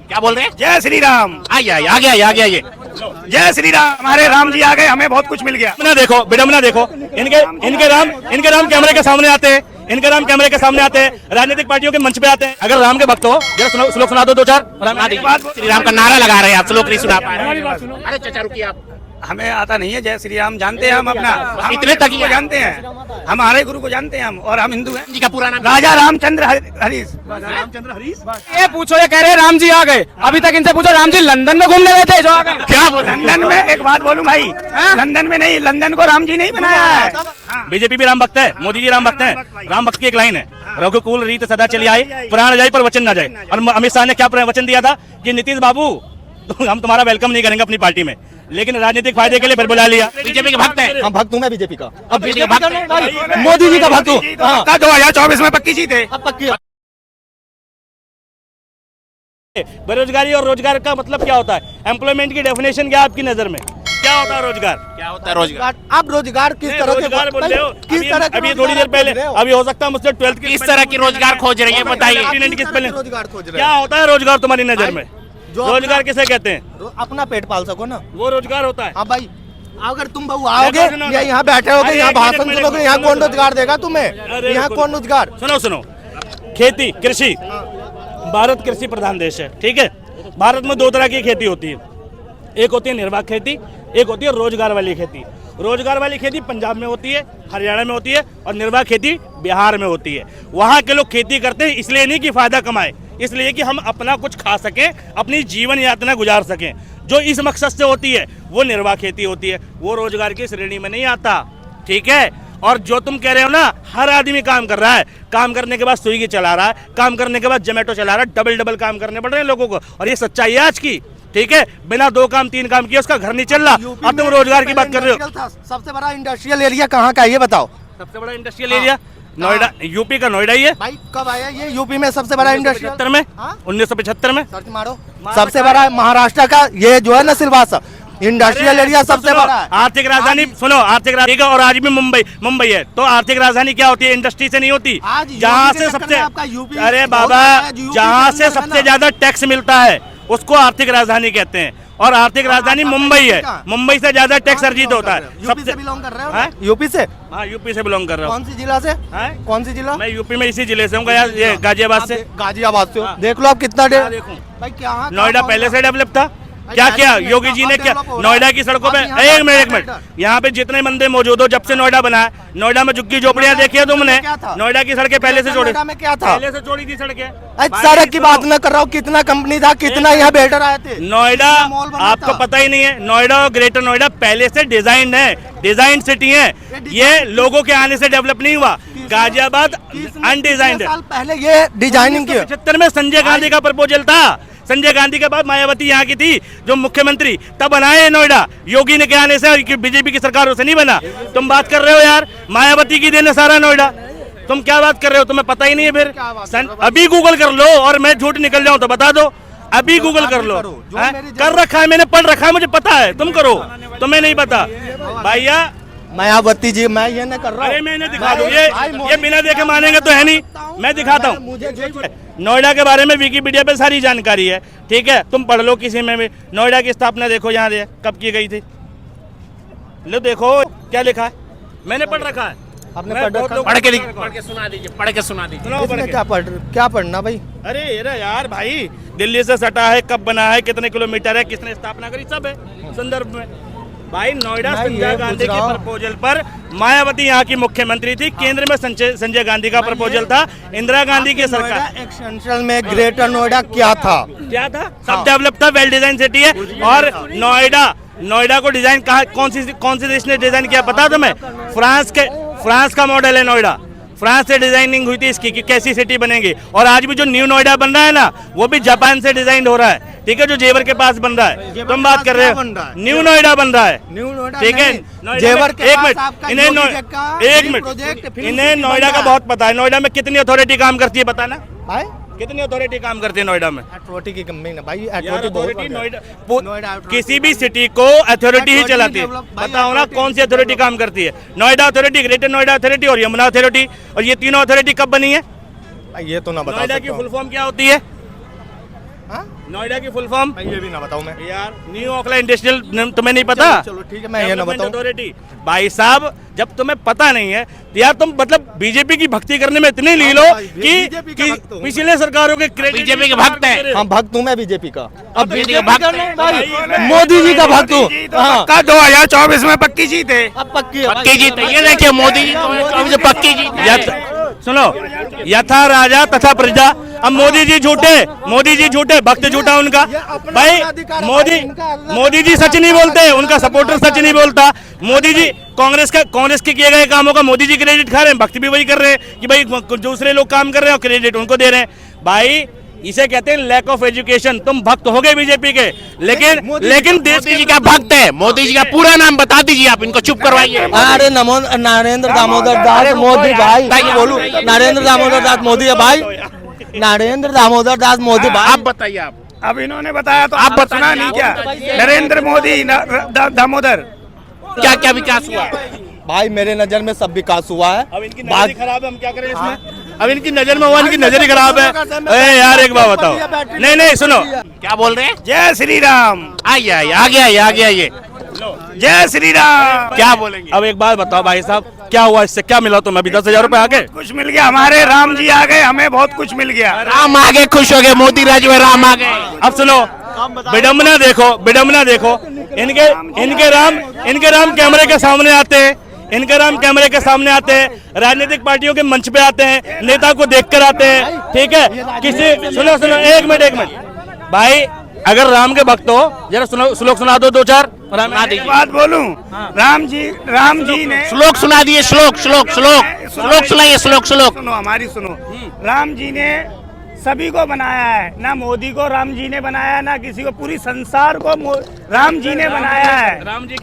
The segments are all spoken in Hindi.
क्या बोल रहे हैं? जय श्री राम। आगे आइए, आगे आइए, आगे आइए। जय श्री राम। हमारे राम जी आ गए, हमें बहुत कुछ मिल गया। विडम्बना देखो, इनके राम कैमरे के सामने आते हैं, इनके राम कैमरे के सामने आते हैं, राजनीतिक पार्टियों के मंच पे आते हैं। अगर राम के भक्त हो, जरा श्लोक सुना दो 2-4। श्री राम का नारा लगा रहे हैं आप, श्लोक नहीं सुना पा रहे हैं। अरे चाचा रुकिए आप, हमें आता नहीं है जय श्री राम, जानते हैं हम अपना, हम इतने तक ही को जानते हैं, हमारे गुरु को जानते हैं हम, और हम हिंदू हैं। जी का पूरा नाम राजा रामचंद्र हरीश। रामचंद्र हरीश। ये पूछो, ये कह रहे हैं राम जी आ गए। अभी तक इनसे पूछो राम जी लंदन में घूमने गए थे जो आ गए। क्या बोल लंदन में एक बात बोलूं भाई, लंदन में नहीं, लंदन को राम जी नहीं बनाया है। बीजेपी भी राम भक्त है, मोदी जी राम भक्त है। राम भक्त की एक लाइन है, रघुकुल रीत सदा चली आई, प्राण जाए पर वचन ना जाए। और अमित शाह ने क्या वचन दिया था कि नीतीश बाबू तो हम तुम्हारा वेलकम नहीं करेंगे अपनी पार्टी में, लेकिन राजनीतिक फायदे के लिए फिर बुला लिया। बीजेपी के भक्त है। हम भक्त हूँ मैं बीजेपी का, अब बीजेपी के भक्त हैं। मोदी जी का भक्त हूँ। 2024 में पक्की जीत है। पक्की। बेरोजगारी और रोजगार का मतलब क्या होता है? एम्प्लॉयमेंट की डेफिनेशन क्या आपकी नजर में? क्या होता है रोजगार? क्या होता है रोजगार? आप रोजगार किस तरह के रोजगार बोल रहे हो? किस तरह के अभी थोड़ी देर पहले, अभी हो सकता है मुझसे 12th की किस तरह की रोजगार खोज रही है बताइए। रोजगार खोज रहे क्या होता है रोजगार तुम्हारी नजर में? जो रोजगार किसे कहते हैं? हैं अपना पेट पाल सको ना, वो रोजगार होता है। हाँ भाई। अगर तुम बहू आओगे सुनो, या यहाँ बैठे होगे, अरे यहाँ एक मिनट, भाषण मिनट, सुनोगे, यहाँ सुनो, कौन सुनो। रोजगार देगा तुम्हें? अरे यहाँ रुको। कौन रोजगार? सुनो, खेती, कृषि, भारत कृषि प्रधान देश है, ठीक है। भारत में दो तरह की खेती होती है, एक होती है निर्वाह खेती, एक होती है रोजगार वाली खेती। रोजगार वाली खेती पंजाब में होती है, हरियाणा में होती है, और निर्वाह खेती बिहार में होती है। वहाँ के लोग खेती करते हैं इसलिए नहीं कि फायदा कमाए, इसलिए कि हम अपना कुछ खा सकें, अपनी जीवन यातना गुजार सकें। जो इस मकसद से होती है वो निर्वाह खेती होती है, वो रोजगार की श्रेणी में नहीं आता, ठीक है। और जो तुम कह रहे हो ना, हर आदमी काम कर रहा है, काम करने के बाद स्विगी चला रहा है, काम करने के बाद जोमेटो चला रहा है, डबल काम करने पड़ रहे हैं लोगों को, और ये सच्चाई है आज की, ठीक है। बिना 2 काम 3 काम किए उसका घर नहीं चल रहा, और तुम रोजगार की बात कर रहे हो। सबसे बड़ा इंडस्ट्रियल एरिया कहाँ का है ये बताओ? सबसे बड़ा इंडस्ट्रियल एरिया नोएडा, यूपी का नोएडा ही है भाई कब आया ये यूपी में सबसे बड़ा इंडस्ट्रियल? 1975 में, 1975 में। सर्च मारो। सबसे बड़ा महाराष्ट्र का ये जो है ना सिलवासा इंडस्ट्रियल एरिया सबसे बड़ा है। आर्थिक राजधानी सुनो, आर्थिक राजधानी का, और आज भी मुंबई है। तो आर्थिक राजधानी क्या होती है? इंडस्ट्री से नहीं होती। जहाँ से सबसे, अरे बाबा, जहाँ से सबसे ज्यादा टैक्स मिलता है उसको आर्थिक राजधानी कहते हैं, और आर्थिक राजधानी मुंबई है। मुंबई से ज्यादा टैक्स अर्जित होता है। यूपी से बिलोंग कर रहे हो? यूपी से? हाँ, यूपी से बिलोंग कर रहा हूँ। कौन सी जिला से? कौन सी जिला? मैं यूपी में इसी जिले से हूँ यार, ये गाजियाबाद से। गाजियाबाद से? देख लो आप कितना भाई क्या नोएडा पहले से डेवलप था। क्या किया योगी जी ने? क्या नोएडा की सड़कों पे, एक मिनट, यहाँ पे जितने बंदे मौजूद हो, जब से नोएडा बना है, नोएडा में झुग्गी झोपड़ियाँ देखी है तुमने? नोएडा की सड़कें पहले से जोड़ी, में क्या था? पहले से जोड़ी थी सड़कें। सड़क की बात न कर रहा हूँ, कितना कंपनी था, कितना यहाँ बिल्डर आए थे। नोएडा आपको पता ही नहीं है, नोएडा और ग्रेटर नोएडा पहले से डिजाइन है, डिजाइन सिटी है, ये लोगों के आने से डेवलप नहीं हुआ। गाजियाबाद अनडिजाइंड है। पहले ये डिजाइनिंग की 75 में संजय गांधी का प्रपोजल था। संजय गांधी के बाद मायावती यहाँ की थी जो मुख्यमंत्री, तब बनाए नोएडा। योगी ने के आने से, बीजेपी की सरकारों से नहीं बना। तुम बात कर रहे हो यार, मायावती की देन है सारा नोएडा। तुम क्या बात कर रहे हो? तुम्हें पता ही नहीं है फिर? अभी गूगल कर लो, और मैं झूठ निकल जाऊं तो बता दो। अभी गूगल कर लो, कर रखा है मैंने, पढ़ रखा है, मुझे पता है। तुम करो, तुम्हें नहीं पता भैया। मायावती जी, मैं ये नहीं कर रहा। अरे मैंने दिखा दूं, ये बिना देखे मानेंगे तो है नहीं, मैं दिखाता हूँ। नोएडा के बारे में विकिपीडिया पे सारी जानकारी है, ठीक है, तुम पढ़ लो किसी में भी। नोएडा की स्थापना देखो यहाँ से कब की गई थी, लो देखो क्या लिखा है, मैंने पढ़ रखा है। पढ़ के सुना दीजिए। क्या पढ़ना भाई? अरे यार भाई, दिल्ली से सटा है, कब बना है, कितने किलोमीटर है, किसने स्थापना करी, सब है संदर्भ में। भाई नोएडा संजय गांधी के प्रपोजल पर, मायावती यहाँ की मुख्यमंत्री थी, केंद्र में संजय गांधी का प्रपोजल था, इंदिरा गांधी की सरकार। एक्सटेंशन में ग्रेटर नोएडा क्या था? सब डेवलप था, वेल डिजाइन सिटी है। और नोएडा को डिजाइन कौन सी देश ने डिजाइन किया पता तुम्हें? फ्रांस का मॉडल है नोएडा। फ्रांस से डिजाइनिंग हुई थी इसकी कि कैसी सिटी बनेगी। और आज भी जो न्यू नोएडा बन रहा है ना, वो भी जापान से डिजाइन हो रहा है, ठीक है, जो जेवर के पास बन रहा है। तुम बात कर रहे हो, न्यू नोएडा बन रहा है, ठीक है। जेवर के एक मिनट, इन्हें नोएडा का बहुत पता है। नोएडा में कितनी अथॉरिटी काम करती है बताना? कितनी अथॉरिटी काम करती है नोएडा में? अथॉरिटी की कमी ना भाई, अथॉरिटी नोएडा किसी भी सिटी को अथॉरिटी ही चलाती है। बताओ ना कौन सी अथॉरिटी काम करती है? Noida authority, greater Noida authority और यमुना अथॉरिटी। और ये तीनों अथॉरिटी कब बनी है? ये तो ना बता। नोएडा की फुल फॉर्म क्या होती है? नोएडा की फुल फॉर्म ये भी ना बताऊं मैं यार, न्यू ऑकलैंड इंडस्ट्रियल, तुम्हें नहीं पता? चलो ठीक है, मैं ये ना बताऊं। अथॉरिटी। भाई साहब, जब तुम्हें पता नहीं है तो यार तुम मतलब बीजेपी की भक्ति करने में इतने लीन हो कि पिछले सरकारों के क्रेडिट बीजेपी के भक्त हैं। हम भक्त हूँ मैं बीजेपी का, अब बीजेपी बीजेपी भक्त का हैं। नहीं भाई, मोदी जी का भक्त हूँ। पक्का 2024 में पक्की जीत है। अब पक्की है पक्की जीत है। ये देखिए मोदी जी तो पक्की जीत है। सुनो, यथा राजा तथा प्रजा। अब मोदी जी झूठे, भक्त झूठा उनका। भाई मोदी जी सच नहीं बोलते, उनका सपोर्टर सच नहीं बोलता। मोदी जी कांग्रेस के किए गए कामों का मोदी जी क्रेडिट खा रहे हैं, भक्त भी वही कर रहे हैं कि भाई दूसरे लोग काम कर रहे हैं और क्रेडिट उनको दे रहे हैं। भाई इसे कहते हैं लैक ऑफ एजुकेशन। तुम भक्त हो गए बीजेपी के, लेकिन देश मोदी जी का भक्त है। मोदी जी का पूरा नाम बता दीजिए, आप इनको चुप करवाइए। अरे नरेंद्र दामोदर दास मोदी भाई, बोलू नरेंद्र दामोदर दास मोदी है भाई, नरेंद्र दामोदर दास मोदी भाई। आप बताइए। आप अब इन्होंने बताया तो आप आप सुना नहीं क्या? नरेंद्र मोदी दामोदर। क्या क्या विकास हुआ? भाई मेरे नजर में सब विकास हुआ है। अब इनकी नजर ही खराब है, हम क्या करें इसमें? अब इनकी नजर में हुआ, इनकी नजर ही खराब है। अरे यार एक बात बताओ, नहीं सुनो, क्या बोल रहे हैं? जय श्री राम। आइए आ गया ये। जय श्री राम। क्या बोलेंगे? अब एक बात बताओ भाई साहब, क्या हुआ इससे? क्या मिला तुम्हें? अभी 10,000 रुपए आ गए? कुछ मिल गया, हमारे राम जी आ गए, हमें बहुत कुछ मिल गया। राम आ गए, खुश हो गए। मोदी राज में राम आ गए। अब सुनो, विडम्बना देखो। इनके राम कैमरे के सामने आते हैं, राजनीतिक पार्टियों के मंच पे आते हैं, नेता को देखकर आते हैं, ठीक है? किसी सुनो एक मिनट भाई, अगर राम के भक्त हो जरा श्लोक सुना दो 2-4। एक बात बोलूं, राम जी ने श्लोक सुना दिए। श्लोक सुनाइए। श्लोक सुनो, हमारी सुनो। राम जी ने सभी को बनाया है, ना मोदी को राम जी ने बनाया, ना किसी को, पूरी संसार को राम जी ने बनाया है। राम जी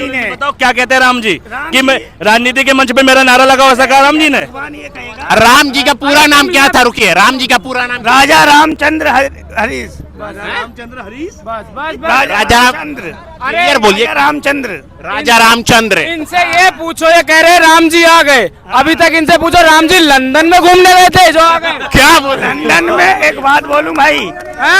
ने बताओ क्या कहते हैं राम जी राम कि जी- मैं राजनीति के मंच पे मेरा नारा लगा हुआ सका राम जी ने। भगवान ये कहेगा, राम जी का पूरा नाम क्या था? रुकिए, राम जी का पूरा नाम राजा रामचंद्र हरीश। रामचंद्र हरीश। राजा रामचंद्र। क्लियर बोलिए। राजा रामचंद्र। इनसे ये पूछो, ये कह रहे राम जी आ गए। अभी तक इनसे पूछो राम जी लंदन में घूमने गए थे जो आ गए। क्या बोल? लंदन में एक बात बोलूं भाई,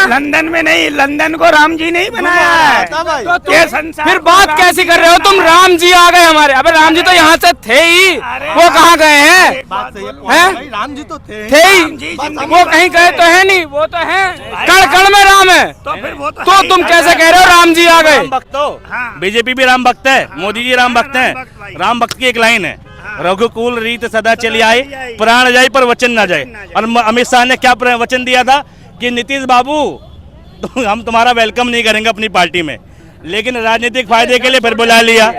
लंदन में नहीं, लंदन को राम जी नहीं बनाया है। तो तुम ये संसार फिर को बात राम कैसी जी कर रहे हो तुम? राम जी आ गए हमारे। अबे राम जी तो यहाँ से थे ही, वो कहाँ गए हैं? हैं? राम जी तो थे थे ही, राम जी जिंदगी वो कहीं गए तो है नहीं, वो तो है कण कण में राम है। तो फिर वो तो है ही। तुम कैसे कह रहे हो राम जी आ गए? राम भक्त हो, हाँ। बीजेपी भी राम भक्त है, मोदी जी राम भक्त राम भक्त भाई। हैं। राम भक्त की एक लाइन है, रघुकुल रीत सदा चली आई, प्राण जाए पर वचन ना जाए। और अमित शाह ने क्या वचन दिया था कि नीतीश बाबू तो हम तुम्हारा वेलकम नहीं करेंगे अपनी पार्टी में, लेकिन राजनीतिक फायदे के लिए फिर बुला लिया।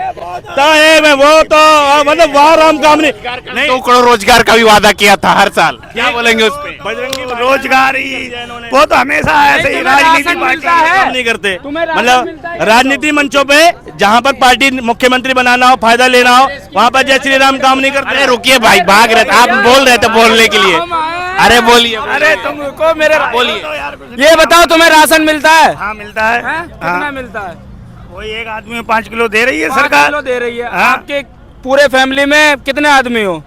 तो वो तो मतलब वहाँ राम काम नहीं 2 करोड़ रोजगार का भी वादा किया था हर साल। क्या बोलेंगे उस पे? बजरंगी रोजगार ही, वो तो हमेशा ऐसे ही राजनीति राशन पार्टी मिलता है। काम नहीं करते। तुम्हें राशन मिलता मतलब है? राजनीति मंचों पे जहाँ पर पार्टी मुख्यमंत्री बनाना हो, फायदा लेना हो, वहाँ पर जय श्री राम काम नहीं अरे करते। रुकिए भाई, भाग रहे थे आप, बोल रहे थे बोलने के लिए। अरे बोलिए। अरे तुमको मेरे बोलिए। ये बताओ तुम्हें राशन मिलता है? हाँ मिलता है। कितना हाँ, मिलता है? वही एक आदमी में 5 किलो दे रही है 5 सरकार। किलो दे रही है। हाँ। आपके पूरे फैमिली में कितने आदमी हो?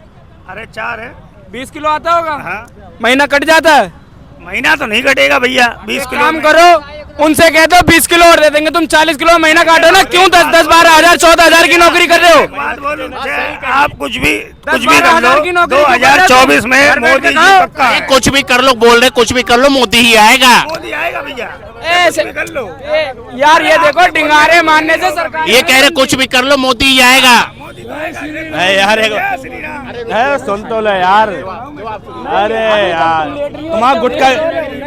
अरे 4 है। 20 किलो आता होगा? हाँ, महीना कट जाता है? महीना तो नहीं कटेगा भैया, 20 एक किलो काम में। करो, उनसे कह दो 20 किलो और दे देंगे, तुम 40 किलो महीना काटो ना। क्यों 10-10, 12,000, 14,000 की नौकरी कर रहे हो? बात बोलूं, आप कुछ भी 12,000 की कर लो, नौकरी 2024 में घर बैठ मोदी के जी खाओ। पक्का है। कुछ भी कर लो, बोल रहे कुछ भी कर लो, मोदी ही आएगा। मोदी आएगा भैया, ऐसे कुछ भी कर लो। यार ये देखो डिंगारे मारने से सरकार ये कह रहे कुछ भी कर लो, मोदी ही आएगा। यार जय श्री राम। है सुन तो लो यार। अरे यार तुम्हारा गुटका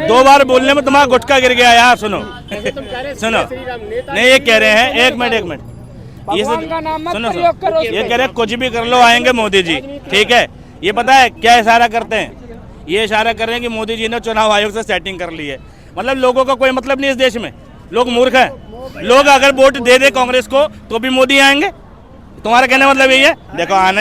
2 बार बोलने में तुम्हारा गुटका गिर गया यार। सुनो नहीं, ये कह रहे हैं, एक मिनट ये भगवान का नाम मत सुनो प्रयोग करो। ये कह रहे हैं कुछ भी कर लो आएंगे मोदी जी, ठीक है? ये पता है क्या इशारा करते हैं? ये इशारा कर रहे हैं कि मोदी जी ने चुनाव आयोग से सेटिंग कर ली है। मतलब लोगों का कोई मतलब नहीं इस देश में, लोग मूर्ख हैं। लोग अगर वोट दे दे कांग्रेस को तो भी मोदी आएंगे। तुम्हारा कहने मतलब यही है? देखो आना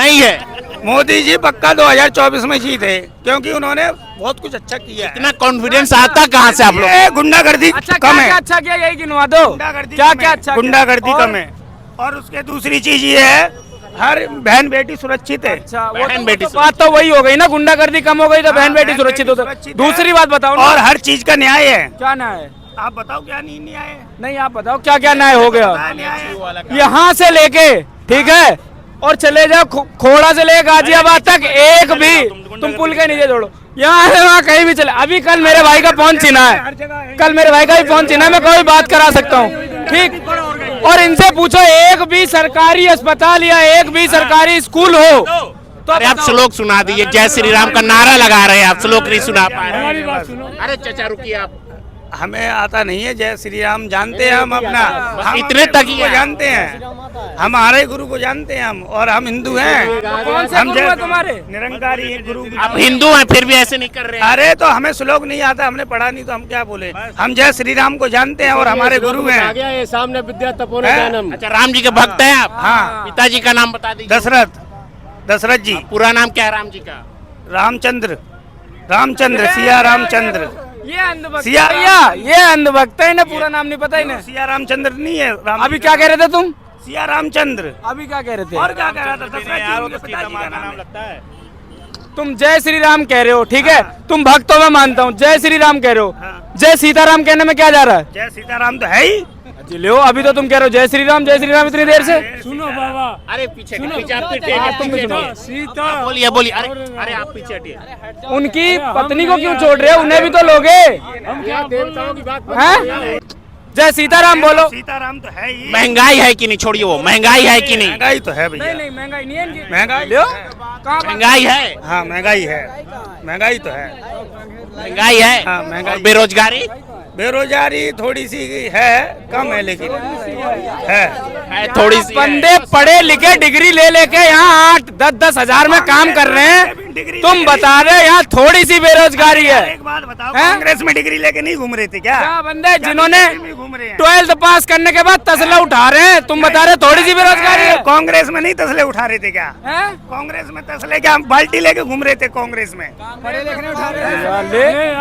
ही है। मोदी जी पक्का 2024 में जीते, क्योंकि उन्होंने बहुत कुछ अच्छा किया है। इतना कॉन्फिडेंस आता कहाँ से आप लोग? ये गुंडागर्दी अच्छा कम क्या है, अच्छा किया यही गिनवा दो। गुंडागर्दी क्या कम क्या है, अच्छा गुंडागर्दी और- कम है। और उसके दूसरी चीज ये है हर बहन बेटी सुरक्षित है। अच्छा बहन बेटी बात तो वही हो गई ना, गुंडागर्दी कम हो गई तो बहन बेटी सुरक्षित हो। सुरक्षित है। दूसरी बात बताओ ना। और हर चीज का न्याय है। क्या न्याय है? आप बताओ क्या न्याय है? नहीं आप बताओ क्या क्या न्याय हो गया न्याय है। यहाँ से लेके, ठीक है, और चले जाओ खोड़ा से लेके गाजियाबाद तक, एक भी तुम पुल के नीचे जोड़ो, यहाँ से वहाँ कहीं भी चले। अभी कल मेरे भाई का फोन छीना है, कल मेरे भाई का भी फोन छीना है, मैं कोई बात करा सकता हूँ, ठीक। और इनसे पूछो एक भी सरकारी अस्पताल या एक भी सरकारी स्कूल हो तो अरे आप श्लोक सुना दिए, जय श्री राम का नारा लगा रहे हैं, आप श्लोक नहीं सुना पा रहे। अरे चाचा रुकिए आप। हमें आता नहीं है जय श्री राम, जानते हैं हम अपना, हम इतने अपने तक गुरु ही को है। जानते हैं, हमारे गुरु को जानते हैं हम, और हम हिंदू हैं। कौन से हम गुरु है तुम्हारे? निरंकारी एक गुरु। आप हिंदू हैं फिर भी ऐसे नहीं कर रहे हैं। अरे तो हमें श्लोक नहीं आता, हमने पढ़ा नहीं, तो हम क्या बोले। हम जय श्री राम को जानते हैं और हमारे गुरु हैं। सामने विद्या तपोने हैं? ज्ञानम। अच्छा राम जी के भक्त हैं आप? हाँ। पिताजी का नाम बता दीजिए। दशरथ जी। पूरा नाम क्या है राम जी का? रामचंद्र सिया रामचंद्र। ये अंधभक्त सिया- भैया, ये अंधभक्त है, इन्हें पूरा नाम नहीं पता इन्हें। सिया रामचंद्र नहीं है अभी क्या कह रहे थे तुम? सिया रामचंद्र। अभी क्या कह रहे थे? और क्या कह रहा था? दशरथ जी उनके पिताजी का नाम है। लगता है। तुम जय श्री राम कह रहे हो, ठीक है, तुम भक्तों में मानता हूँ, जय श्री राम कह रहे हो, हाँ। जय सीताराम कहने में क्या जा रहा है? जय सीताराम तो है ही। जी लो, अभी तो तुम कह रहे हो जय श्री राम इतनी देर से। सुनो बाबा, अरे पीछे पीछे आप पीछे तुम भी सुनो। सीता बोलिए बोलिए। अरे आप पीछे हटिए। उनकी पत्नी को क्यों छोड़ रहे हो? उन्हें भी तो लोगे हम देवताओं की बात हैं? जय सीताराम बोलो। सीताराम तो है ही। महंगाई है कि नहीं, छोड़िए वो, महंगाई है कि नहीं? महंगाई तो है भैया। नहीं महंगाई नहीं है इनकी। महंगाई लो, कहाँ पर- महंगाई है, हाँ महंगाई है, महंगाई तो है। महंगाई है। हाँ, महंगाई। और बेरोजगारी बेरोजगारी थोड़ी सी है, कम है लेकिन है। है थोड़ी सी है। बंदे पढ़े लिखे डिग्री ले लेके यहाँ 8-10 हजार में काम कर रहे हैं, तुम बता रहे यहाँ थोड़ी सी बेरोजगारी है। एक बात बताओ, हैं? कांग्रेस में डिग्री लेके नहीं घूम रहे थे क्या? क्या बंदे जिन्होंने में घूम रहे हैं। 12th पास करने के बाद तसला उठा रहे हैं, तुम बता रहे थोड़ी सी बेरोजगारी है? कांग्रेस में नहीं तसले उठा रहे थे क्या? हैं? कांग्रेस में तसले क्या बाल्टी लेके घूम रहे थे कांग्रेस में? ले